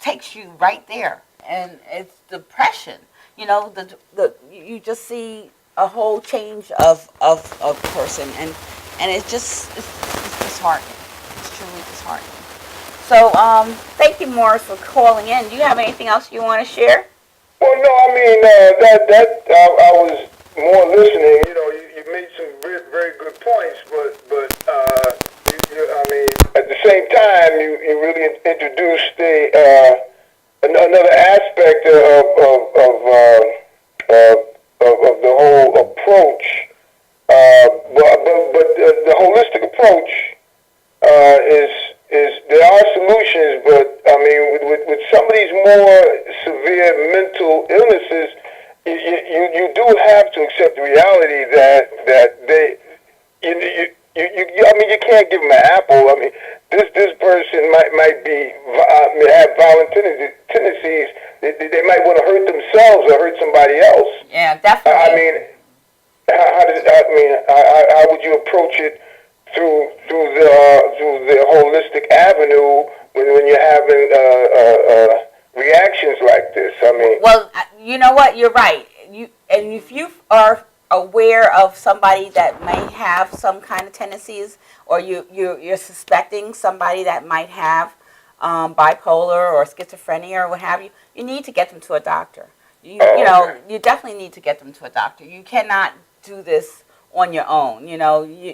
takes you right there. And it's depression, you just see a whole change of person, and it's disheartening. It's truly disheartening. So, thank you, Morris, for calling in. Do you have anything else you want to share? Well, no, I mean, I was more listening. You made some very, very good points, but I mean, at the same time, you really introduced another aspect of the whole approach but the holistic approach is there are solutions, but I mean, with some of these more severe mental illnesses, you do have to accept the reality that they I mean, you can't give them an apple. I mean, this person might be have violent tendencies. They might want to hurt themselves or hurt somebody else. Yeah, definitely. I mean, how would you approach it through the holistic avenue when you're having reactions like this? I mean, Well, you know what? You're right. And if you are aware of somebody that may have some kind of tendencies, or you're suspecting somebody that might have bipolar or schizophrenia or what have you, you need to get them to a doctor. You know, you definitely need to get them to a doctor. You cannot do this on your own. You know, you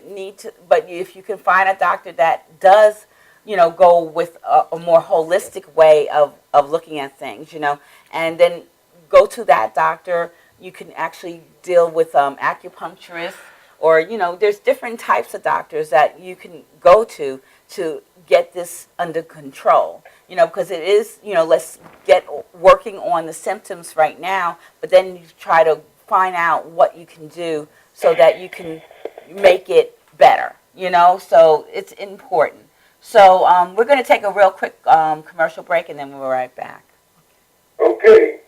need to. But if you can find a doctor that does, you know, go with a more holistic way of looking at things, you know, and then go to that doctor. You can actually deal with acupuncturists, or, you know, there's different types of doctors that you can go to get this under control, you know, because it is, you know, let's get working on the symptoms right now, but then you try to find out what you can do so that you can make it better, you know, so it's important. So we're going to take a real quick commercial break, and then we'll be right back. okay.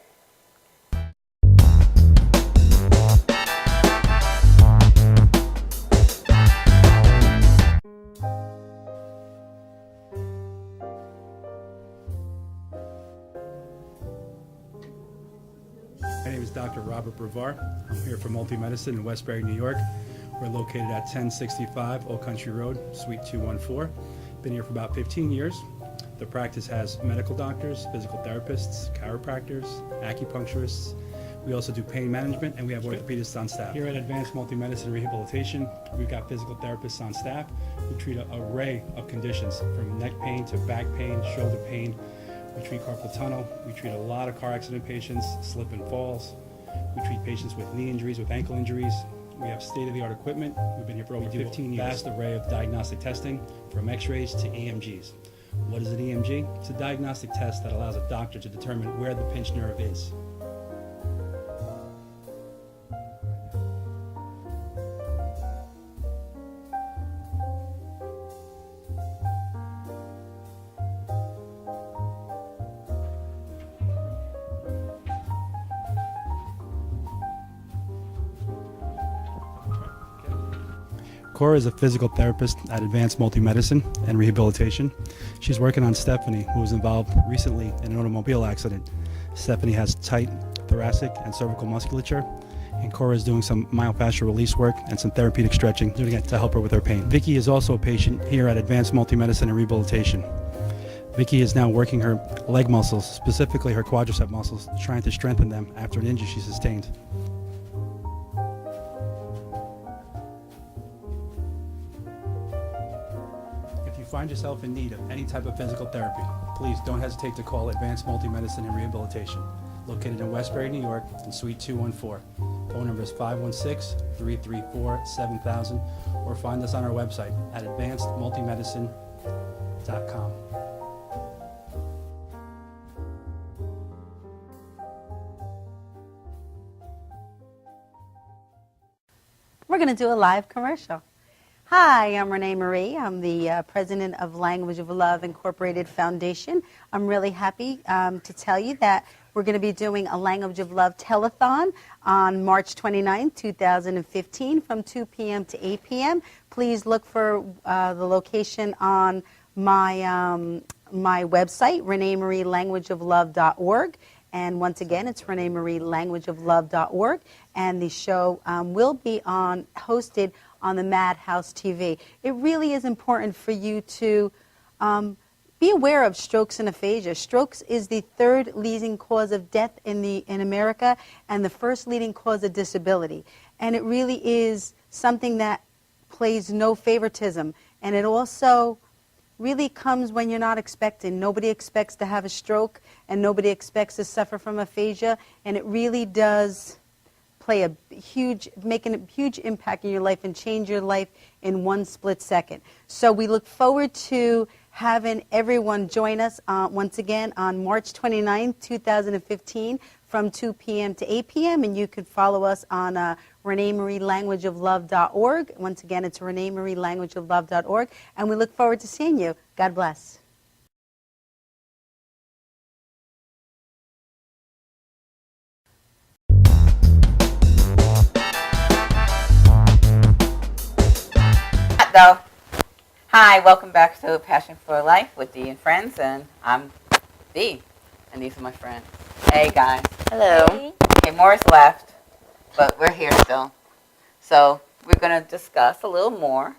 My name is Dr. Robert Brevard. I'm here for Multi-Medicine in Westbury, New York. We're located at 1065 Old Country Road, Suite 214. Been here for about 15 years. The practice has medical doctors, physical therapists, chiropractors, acupuncturists. We also do pain management, and we have orthopedists on staff. Here at Advanced Multi-Medicine and Rehabilitation, we've got physical therapists on staff who treat an array of conditions, from neck pain to back pain, shoulder pain. We treat carpal tunnel. We treat a lot of car accident patients, slip and falls. We treat patients with knee injuries, with ankle injuries. We have state-of-the-art equipment. We've been here for over 15 years. Vast array of diagnostic testing, from x-rays to EMGs. What is an EMG? It's a diagnostic test that allows a doctor to determine where the pinched nerve is. Cora is a physical therapist at Advanced Multi-Medicine and Rehabilitation. She's working on Stephanie, who was involved recently in an automobile accident. Stephanie has tight thoracic and cervical musculature, and Cora is doing some myofascial release work and some therapeutic stretching, doing it to help her with her pain. Vicky is also a patient here at Advanced Multi-Medicine and Rehabilitation. Vicky is now working her leg muscles, specifically her quadricep muscles, trying to strengthen them after an injury she sustained. If you find yourself in need of any type of physical therapy, please don't hesitate to call Advanced Multi-Medicine and Rehabilitation, located in Westbury, New York, in Suite 214. Phone number is 516-334-7000, or find us on our website at advancedmultimedicine.com. We're going to do a live commercial. Hi, I'm Renee Marie. I'm the president of Language of Love Incorporated Foundation. I'm really happy to tell you that we're going to be doing a Language of Love telethon on March 29, 2015 from 2 p.m. to 8 p.m. Please look for the location on my website, ReneeMarieLanguageOfLove.org. And once again, it's ReneeMarieLanguageOfLove.org. And the show will be hosted on the Madhouse TV. It really is important for you to be aware of strokes and aphasia. Strokes is the third leading cause of death in America, and the first leading cause of disability. And it really is something that plays no favoritism. And it also really comes when you're not expecting. Nobody expects to have a stroke, and nobody expects to suffer from aphasia, and it really does make a huge impact in your life and change your life in one split second. So we look forward to having everyone join us once again on March 29th, 2015 from 2 p.m. to 8 p.m. And you can follow us on ReneeMarieLanguageOfLove.org. Once again, it's ReneeMarieLanguageOfLove.org. And we look forward to seeing you. God bless. Though. Hi, welcome back to Passion for Life with Dee and Friends, and I'm Dee, and these are my friends. Hey guys. Hello. Okay, Maura's left, but we're here still. So we're going to discuss a little more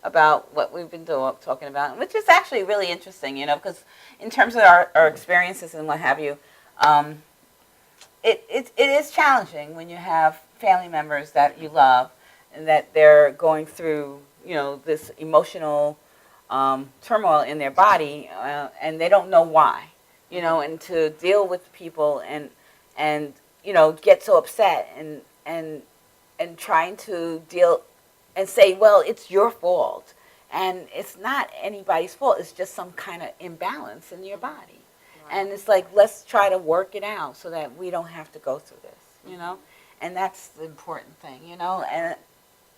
about what we've been talking about, which is actually really interesting, you know, because in terms of our experiences and what have you, it is challenging when you have family members that you love and that they're going through, you know, this emotional turmoil in their body, and they don't know why, you know, and to deal with people and you know, get so upset and trying to deal and say, well, it's your fault, and it's not anybody's fault. It's just some kind of imbalance in your body, and it's like, let's try to work it out so that we don't have to go through this, you know, and that's the important thing, you know, and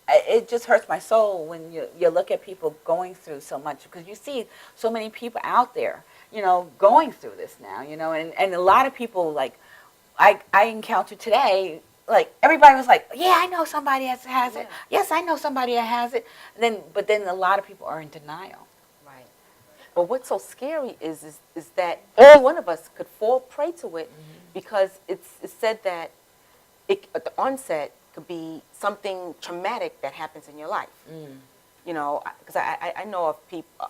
it just hurts my soul when you look at people going through so much, because you see so many people out there, you know, going through this now, you know, and a lot of people, like, I encountered today, like, everybody was like, yeah, I know somebody that has it. Yes, I know somebody that has it. But then a lot of people are in denial. Right. But what's so scary is that any one of us could fall prey to it, because it's said that at the onset could be something traumatic that happens in your life. You know, because I know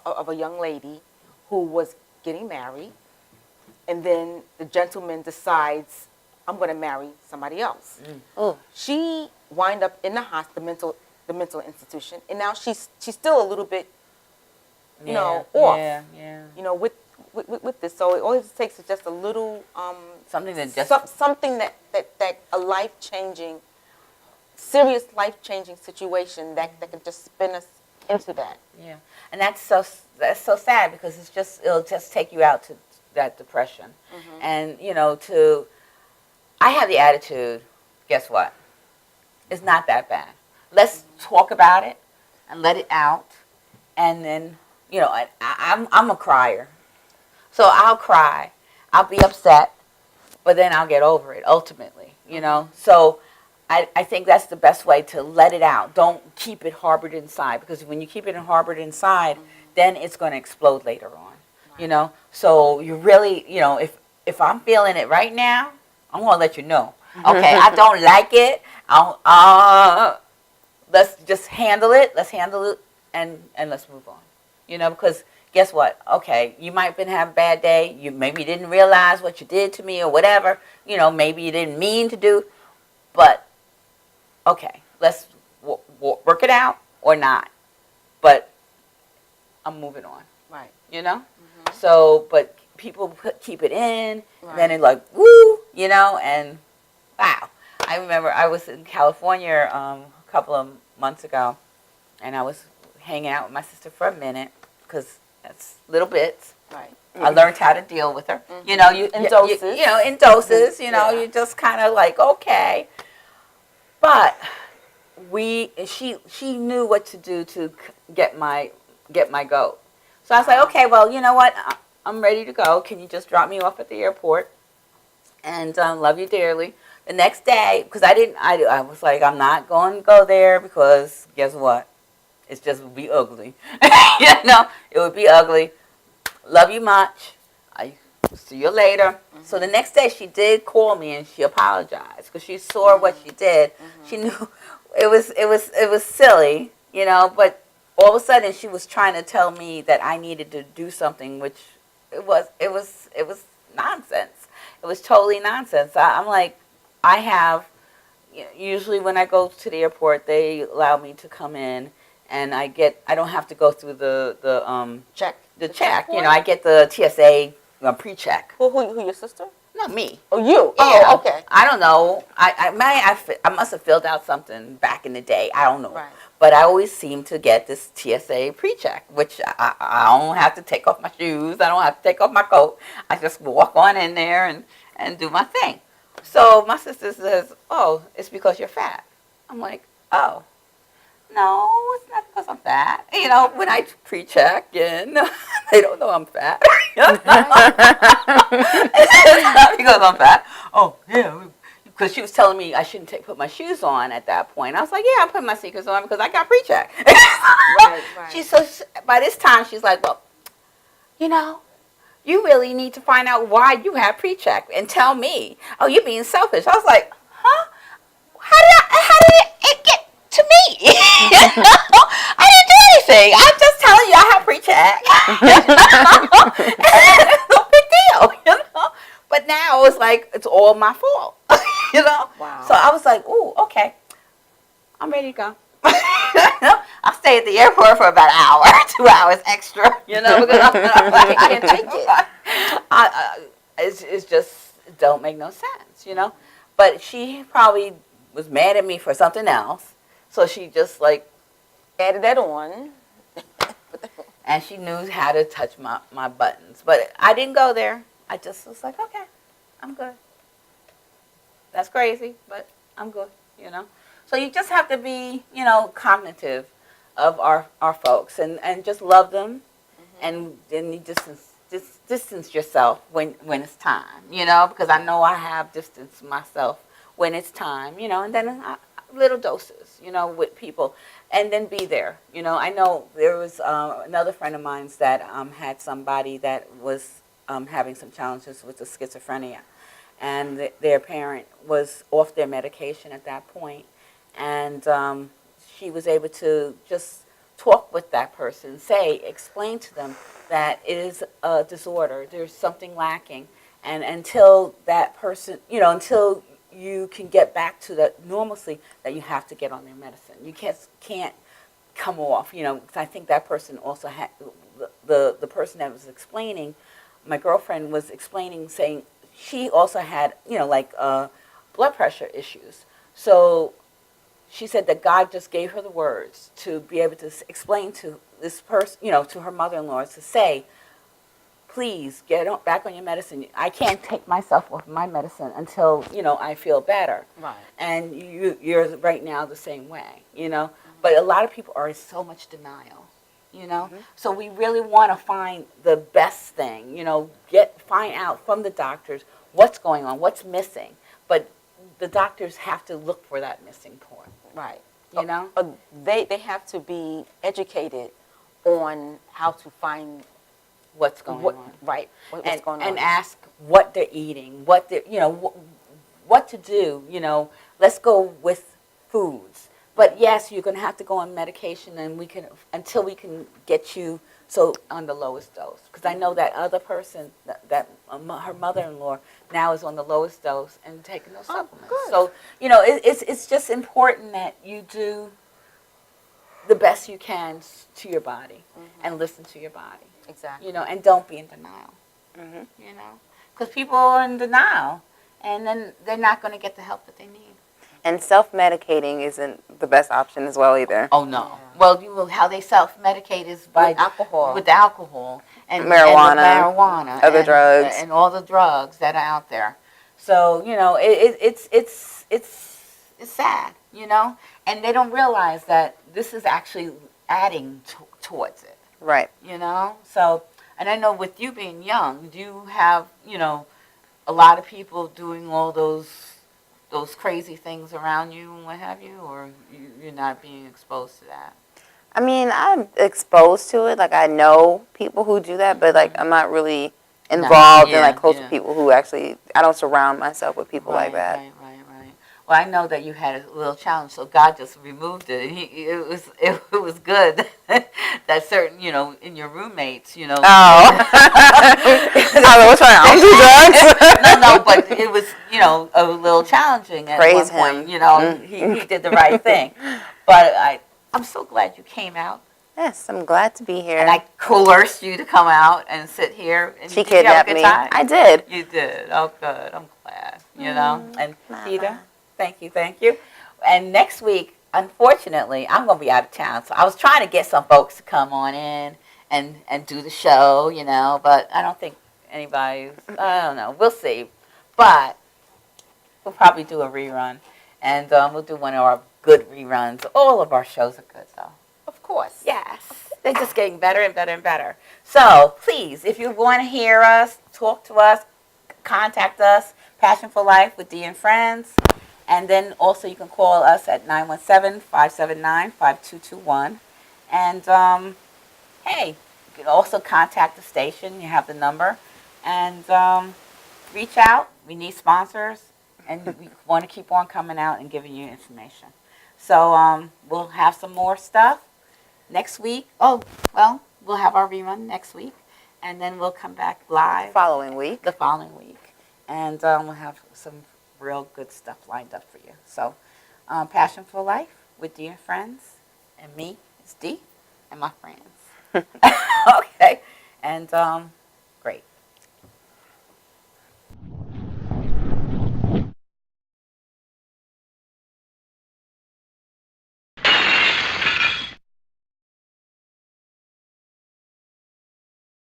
of a young lady who was getting married, and then the gentleman decides, I'm going to marry somebody else. Oh. She wind up in the hospital, the mental institution, and now she's still a little bit, you know, off. Yeah. You know, with this. So all it takes is just a little Something that just something that a life-changing, serious life-changing situation that could just spin us into that. Yeah, and that's so sad, because it'll just take you out to that depression, and you know, I have the attitude, guess what? It's not that bad. Let's talk about it and let it out, and then, you know, I'm a crier, so I'll cry, I'll be upset, but then I'll get over it ultimately, you know. So I think that's the best way to let it out. Don't keep it harbored inside, because when you keep it harbored inside, then it's going to explode later on, you know. So you really, you know, if I'm feeling it right now, I'm going to let you know. Okay, I don't like it. Let's just handle it. Let's handle it, and let's move on, you know, because guess what? Okay, you might have been having a bad day. You maybe didn't realize what you did to me or whatever. You know, maybe you didn't mean to do, but okay, let's work it out or not. But I'm moving on. Right. You know? So, but people keep it in, and then they're like, woo, you know, and wow. I remember I was in California a couple of months ago, and I was hanging out with my sister for a minute, because that's little bits. Right. I learned how to deal with her. You know, in doses. You know, you just kind of like, okay. But she knew what to do to get my goat. So I was like, okay, well, you know what? I'm ready to go. Can you just drop me off at the airport? And love you dearly. The next day, because I was like, I'm not going to go there, because guess what? It just would be ugly. You know, it would be ugly. Love you much. I see you later. So the next day she did call me and she apologized, because she saw what she did. She knew it was silly, you know, but all of a sudden she was trying to tell me that I needed to do something, which it was nonsense. It was totally nonsense. I'm like, I have, usually when I go to the airport, they allow me to come in, and I don't have to go through the check. You know, I get the TSA pre-check. Who your sister? Not me. Oh, you? Yeah. Oh, okay. I don't know. I must have filled out something back in the day. I don't know. Right. But I always seem to get this TSA pre-check, which I don't have to take off my shoes. I don't have to take off my coat. I just walk on in there and do my thing. So my sister says, oh, it's because you're fat. I'm like, oh. No, it's not because I'm fat. You know, when I pre-check in, they don't know I'm fat. It's not because I'm fat. Oh, yeah. Because she was telling me I shouldn't put my shoes on at that point. I was like, yeah, I'm putting my sneakers on because I got pre-check. Right. By this time, she's like, well, you know, you really need to find out why you have pre-check and tell me. Oh, you're being selfish. I was like, huh? How did it get to me? I didn't do anything. I'm just telling you I have pre-check. No big deal, you know. But now it's like it's all my fault, you know. Wow. So I was like, ooh, okay, I'm ready to go. I'll stay at the airport for about an hour, 2 hours extra, you know, because I'm like, I can't take it. It's just it don't make no sense, you know. But she probably was mad at me for something else, so she just like Added that on. and she knew how to touch my buttons. But I didn't go there. I just was like, okay, I'm good. That's crazy, but I'm good, you know. So you just have to be, you know, cognitive of our folks and just love them, and then you distance yourself when it's time, you know, because I know I have distanced myself when it's time, you know, and then little doses, you know, with people, and then be there. You know, I know there was another friend of mine that had somebody that was having some challenges with the schizophrenia, and their parent was off their medication at that point, and she was able to just talk with that person, explain to them that it is a disorder, there's something lacking, and until that person, you know, until you can get back to that normalcy, that you have to get on their medicine. You can't come off, you know, 'cause I think that person also had, the person that was explaining, my girlfriend was explaining, saying she also had, you know, like blood pressure issues. So she said that God just gave her the words to be able to explain to this person, you know, to her mother-in-law, to say, please get back on your medicine. I can't take myself off my medicine until, you know, I feel better. Right. And you're right now the same way, you know. But a lot of people are in so much denial, you know. So we really want to find the best thing, you know, find out from the doctors what's going on, what's missing. But the doctors have to look for that missing point. Right. You know? They have to be educated on how to find What's going on. Right. What's going on. And ask what they're eating, what they're, you know, what to do, you know. Let's go with foods. But yes, you're going to have to go on medication, and until we can get you on the lowest dose. Because I know that other person, her mother-in-law, now is on the lowest dose and taking those supplements. good. So, you know, it's just important that you do the best you can to your body and listen to your body. Exactly. You know, and don't be in denial. You know, because people are in denial, and then they're not going to get the help that they need. And self-medicating isn't the best option as well either. Oh no! Well, how they self-medicate is by With alcohol. and Marijuana, other drugs, and all the drugs that are out there. So you know, it's sad, you know, and they don't realize that this is actually adding towards it. Right. You know, so, and I know with you being young, do you have, you know, a lot of people doing all those crazy things around you and what have you, or you're not being exposed to that? I mean, I'm exposed to it. Like, I know people who do that, but, like, I'm not really involved and, like, close to people who actually, I don't surround myself with people like that. Right. Well, I know that you had a little challenge, so God just removed it. It was good that certain, you know, in your roommates, you know. Oh. I was trying to do drugs. No, but it was, you know, a little challenging at Praise one point. him. You know, he did the right thing. But I'm so glad you came out Yes, I'm glad to be here. And I coerced you to come out and sit here. And She did you have a kidnapped good me. time? I did. You did. Oh, good. I'm glad. You know. And Mama. Peter, thank you. And next week, unfortunately, I'm going to be out of town. So I was trying to get some folks to come on in and do the show, you know. But I don't think anybody's. I don't know. We'll see. But we'll probably do a rerun, and we'll do one of our good reruns. All of our shows are good, though. Of course. Yes. They're just getting better and better and better. So, please, if you want to hear us, talk to us, contact us, Passion for Life with Dee and Friends. And then also you can call us at 917-579-5221. And, hey, you can also contact the station. You have the number. And reach out. We need sponsors. And we want to keep on coming out and giving you information. So we'll have some more stuff next week. Oh, well, we'll have our rerun next week. And then we'll come back live Following week. the following week. And we'll have some real good stuff lined up for you. So Passion for Life with Dee and Friends. And me, it's Dee, and my friends. Okay. And great.